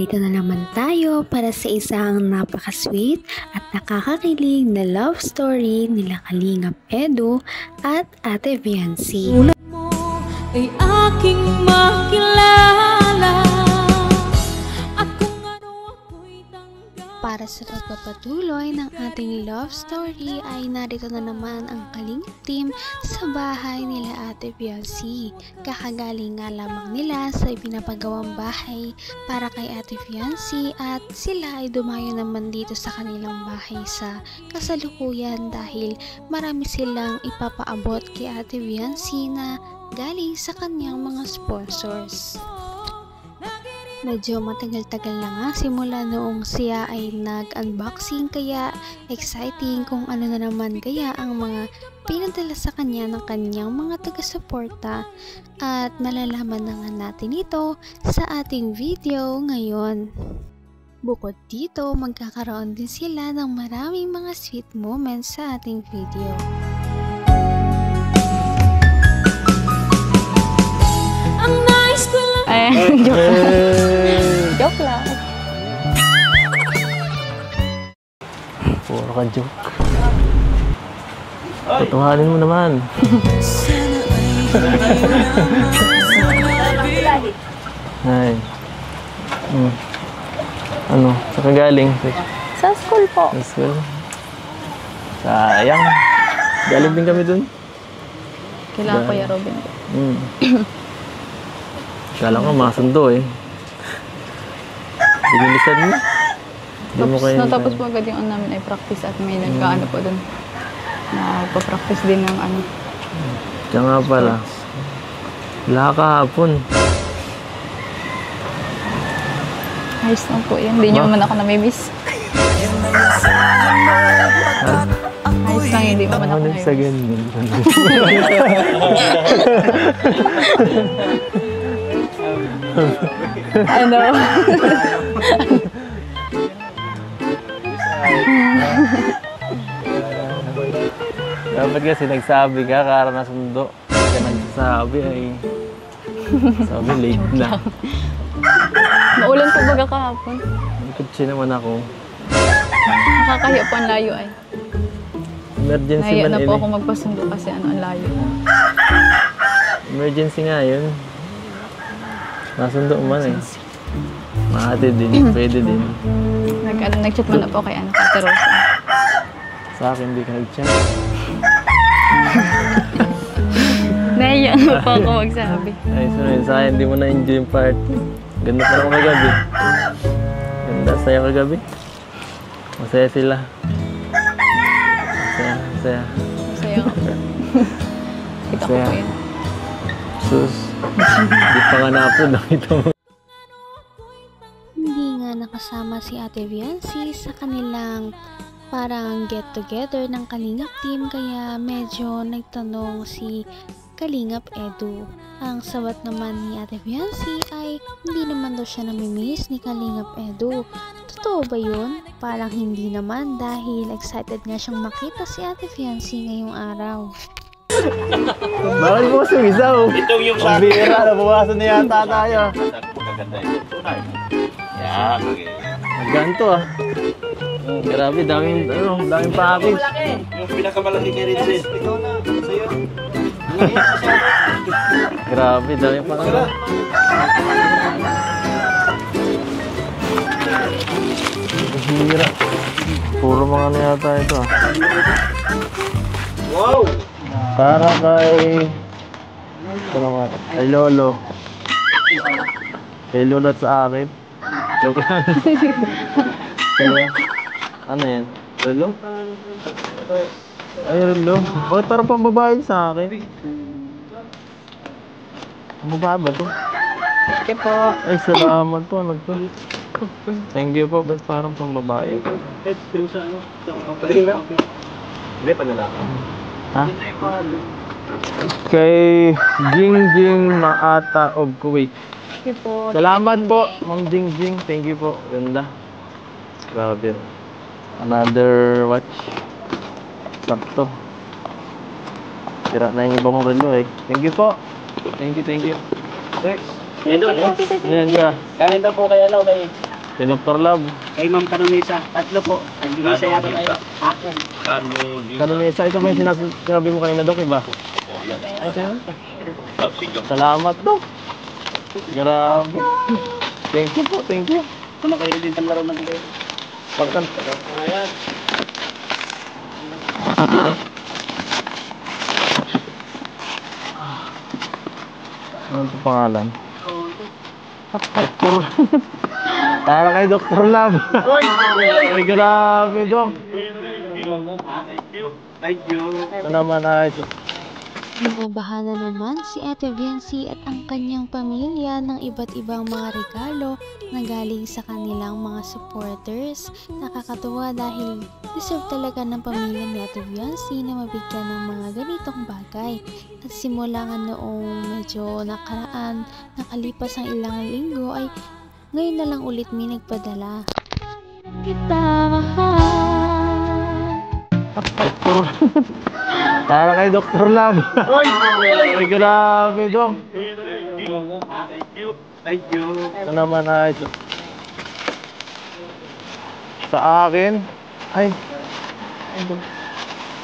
Narito na naman tayo para sa isang napaka-sweet at nakakakilig na love story nila Kalingap Edu at Ate Viancy. Sulat mo ay aking makilala at kung ano ako'y tanggap. Para sa pagpapatuloy ng ating love story ay narito na naman ang Kalingap team sa bahay nila Ate Viancy. Kakagaling nga lamang nila sa ipinapagawang bahay para kay Ate Viancy at sila ay dumayo naman dito sa kanilang bahay sa kasalukuyan dahil marami silang ipapaabot kay Ate Viancy na galing sa kanyang mga sponsors. Medyo matagal-tagal na nga simula noong siya ay nag-unboxing kaya exciting kung ano na naman kaya ang mga pinadala sa kanya ng kanyang mga taga-suporta at malalaman na nga natin ito sa ating video ngayon. Bukod dito, magkakaroon din sila ng maraming mga sweet moments sa ating video. Ang nice ko lang. Joke lang. Puro ka joke. Tutuhanin mo naman. Ay. Ano? Sa kagaling? Sa school po. Sa school? Sayang. Galing din kami dun. Kailangan ko ya Robin. Kala ko masundo eh. Binilisan mo. Natapos po agad yung ano namin ay practice at may nagkaano po dun. Nagpa-practice din ng ano. Kaya nga pala. Wala kahapon. Ayos lang po yan. Hindi nyo man ako namimiss. Ayos lang, hindi mo man ako namimiss. Sa ganyan. Ano? Dapat kasi nagsabi ka, kara na sundo. Kaya nagsasabi ay... Sabi, late na. Maulan po baga kahapon. Kutsi naman ako. Nakakahiya po ang layo ay. Emergency Nahiya man na po eh. ako magpasundo kasi ano ang layo. Emergency nga yun. Nasundo man eh. Mahatid din, pwede din. Nag-chat man na po kay Ate Rosa. Sa akin, hindi ka nag-chat. Nahiya na po ako magsabi. Ay, sunod sa akin, hindi mo na-enjoy yung party. Ganda pa naman kagabi. Ganda, saya kagabi. Masaya sila. Masaya, masaya. Masaya ka po. Kita ko po Masaya. yan. Sus, hindi pa nga na-upload, nakita mo. Hindi nga nakasama si Ate Viancy sa kanilang parang get-together ng Kalingap team kaya medyo nagtanong si Kalingap Edu. Ang sabat naman ni Ate Viancy ay hindi naman daw siya namimiss ni Kalingap Edu. Totoo ba yun? Parang hindi naman dahil excited nga siyang makita si Ate Viancy ngayong araw. Bakit mo sumisaw? Itong yung Ang bira, nabawasan na yata tayo. Maganda yung tunay. Yan, okay. Ganto ah. Grabe, daming package. Yung pinakamalaki kay Rinsen. Ito na, sa'yo. Grabe, daming package. Hira. Puro mga ano yata ito ah. Wow! Para kay... Ito naman. Kay Lolo. Kay Lolo at sa akin. Joke lang. Kaya, ano yan? Lolo? Ay, Lolo. Bakit parang pambabae sa akin? Pambabae ba to? Okay po. Ay, salamat po. Thank you po. Ba't parang pambabae? Hindi, panalaka. Ha? Kay Jingjing Maata of Kuwait. Okay po. Salamat po, Ma'am Jingjing. Thank you po. Ganda. Grabe. Another watch. Sakto. Tira na yung ibang relo eh. Thank you po. Thank you. Ayan doon. Ayan ka. Kain daw po kay ano, kay Kay Dr. Love. Kay Ma'am Kanunisa. Tatlo po. Kanunisa yata tayo. Kanunisa, ito ba yung sinabi mo kanina, Dok, iba? Ay, sa'yo? Salamat, Dok. Grabe. Thank you po, thank you. Ito na kayo din ang laro ng kayo. Pagkanta. Ayan. Ano ito pangalan? Dr. Para kay Dr. Love. Ay, grabe, Dok. Thank you. Ito naman ay Binabahan na naman si Ate Viency at ang kanyang pamilya ng iba't ibang mga regalo na galing sa kanilang mga supporters. Nakakatuwa dahil deserve talaga ng pamilya ni Ate Viency na mabigyan ng mga ganitong bagay. At simula nga noong medyo nakaraan, nakalipas ang ilang linggo ay ngayon na lang ulit may nagpadala. Kita mahal. para kay Dr. Love. Ay, grabe, Dok. Thank you. Ito naman ay sa akin. Ay,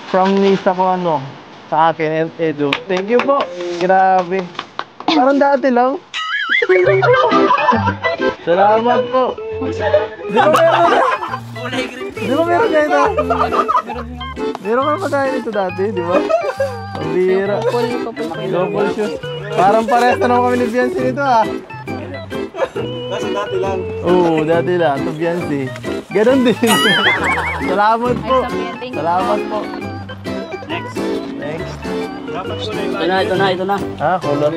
from Nisa ko ano. Sa akin, Edu. Thank you po. Grabe. Parang dati lang. Salamat po. Di ba meron? Di ba meron ganito? Meron ka pa nito dati, di ba? Ang bira. Couple shoes. Parang parehas na naman kami ni Biancy nito ah. Kasi dati lang. Oo, dati lang. Ito Biancy. Ganon din. Salamat po. Salamat po. Next. Next. Ito na. Ah, color.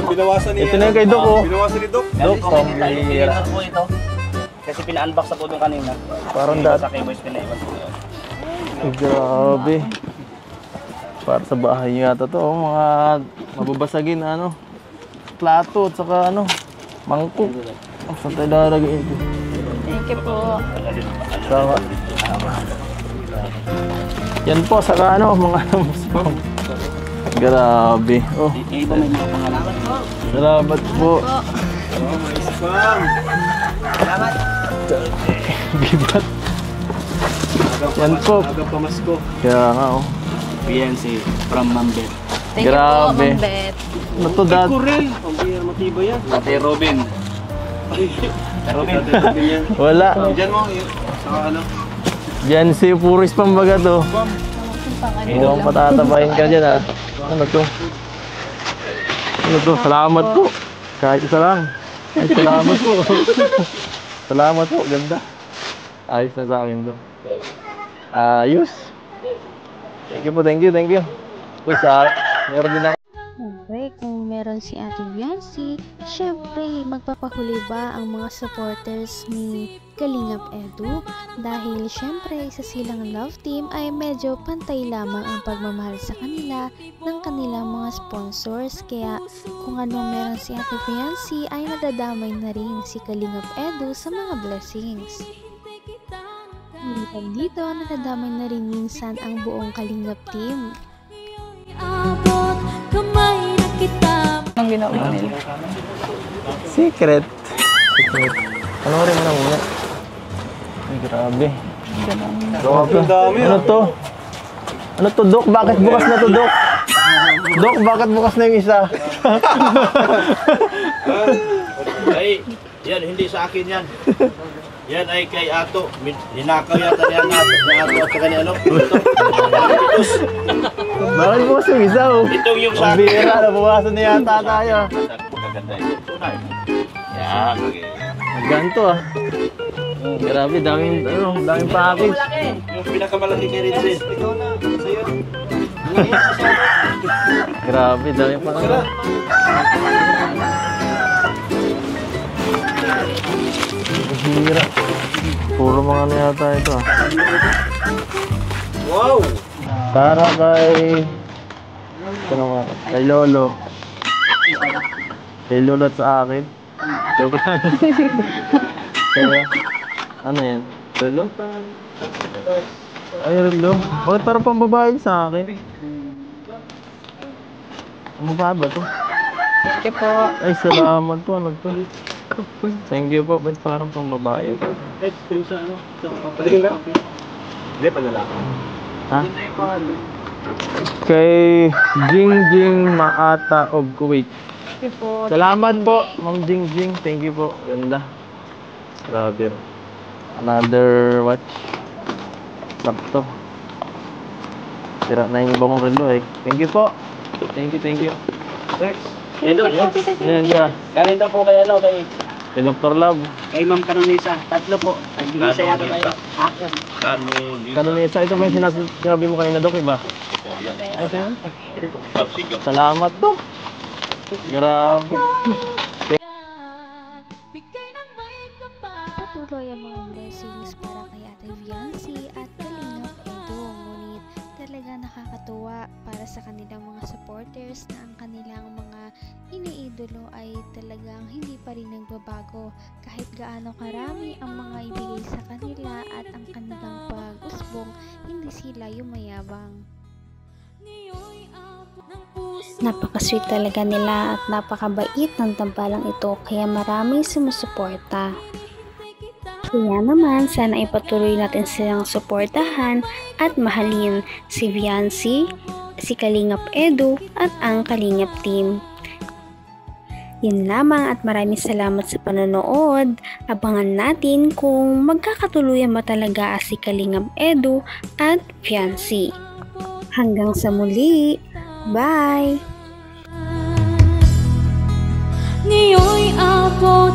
Binawasan niya. Ito na yung kay Doc oh. Binawasan ni Doc. Doc, ang bira. po ito. Kasi pina-unbox na po doon kanina. Parang dati. Sa kay boys pinaiwan po yun. Ay, grabe. Para sa bahay niyo yata to, oh, mga mababasagin na ano, plato at saka ano, mangkok. Saan tayo lalagay ito? Thank you po. Sama. Yan po, saka ano, mga musbong. Grabe. Oh, Iba may mga pangalaman. salamat po. Bibat. Yan po. Aga pamasko. Kaya nga oh. PNC from Mambet. Thank you po, Grabe. Ma'am Bet. Ano to, Dad? Kurel. Ang bira matibay yan. Ate Robin. Ate Robin. Wala. Diyan mo. Saka ano. Diyan si Puris pambaga to. Mukhang patatabayin ka dyan ah. Ano to? Ano to? Salamat po. Kahit isa lang. Ay, salamat po. Salamat po. Ganda. Ayos na sa akin to. Ayos. Thank you po. Thank you. Thank you. Uy, sa meron din ako. Siyempre, kung meron si Ate Viency, syempre, magpapahuli ba ang mga supporters ni Kalingap Edu? Dahil syempre, isa silang love team ay medyo pantay lamang ang pagmamahal sa kanila ng kanilang mga sponsors. Kaya kung anong meron si Ate Viency ay nadadamay na rin si Kalingap Edu sa mga blessings. Hindi dito, nadadamay na rin minsan ang buong Kalingap team. Abot kamay na kita. Anong ginawa nila? Secret. Secret. Panoorin mo na muna. Ay, grabe. Ganun. Grabe. Ano to? Ano to, Dok? Bakit bukas na to, Dok? Dok, bakit bukas na yung isa? Ay, yan, hindi sa akin yan. Yan ay kay Ato. Linakaw yata niya ni Ato at saka ni ano. Bakit bukas yung isa, oh? Itong yung sa Ang akin. bira, nabukasan na yata tayo. Magaganda yun. Yan, okay. Ganto ah. Grabe, daming package. Yung pinakamalaki kay Rinses. Ikaw na. Sa'yo. Grabe, daming package. Hira. Puro mga ano yata ito ah. Wow! Para kay... Ano nga? Kay Lolo. Kay Lolo at sa akin. Joke lang. Kaya... Ano yan? Lolo? Ay, Lolo. Bakit parang pambabae sa akin? Ano ba to? Thank you po. Ay, salamat po. Ano to? Thank you po. Ba't parang pang babae? Hindi, padala. Ha? Kay Jingjing Maata of Kuwait. Salamat po, Ma'am Jingjing. Thank you po. Ganda. Grabe. Another watch. Sakto. Tira na yung ibang relo eh. Thank you po. Thank you. Next. Yan doon, yan. Yan siya. Kanin daw po kay ano, kay Dr. Love. Ma'am Canonisa. Tatlo po. Nagbigay sa yato kayo. Kanunisa, ito ba yung sinabi mo kanina, Dok, iba? Salamat, Dok. Grabe. Bigay ng may kapal. Patuloy ang mga blessings para kay Ate Viancy at Kalingap Edo. Ngunit talaga nakakatuwa para sa kanilang mga supporters na ang kanilang mga iniidolo ay talagang hindi pa rin nagbabago kahit gaano karami ang mga ibigay sa kanila at ang kanilang pag-usbong, hindi sila yumayabang. Ngayon'y abot ng puso. Napaka-sweet talaga nila at napakabait ng tambalang ito kaya maraming sumusuporta. Kaya naman sana ipatuloy natin silang suportahan at mahalin si Viancy, si Kalingap Edu at ang Kalingap team. Yun lamang at maraming salamat sa panonood. Abangan natin kung magkakatuluyan ba talaga si Kalingap Edu at Viancy. Hanggang sa muli. Bye! Ngayon'y abot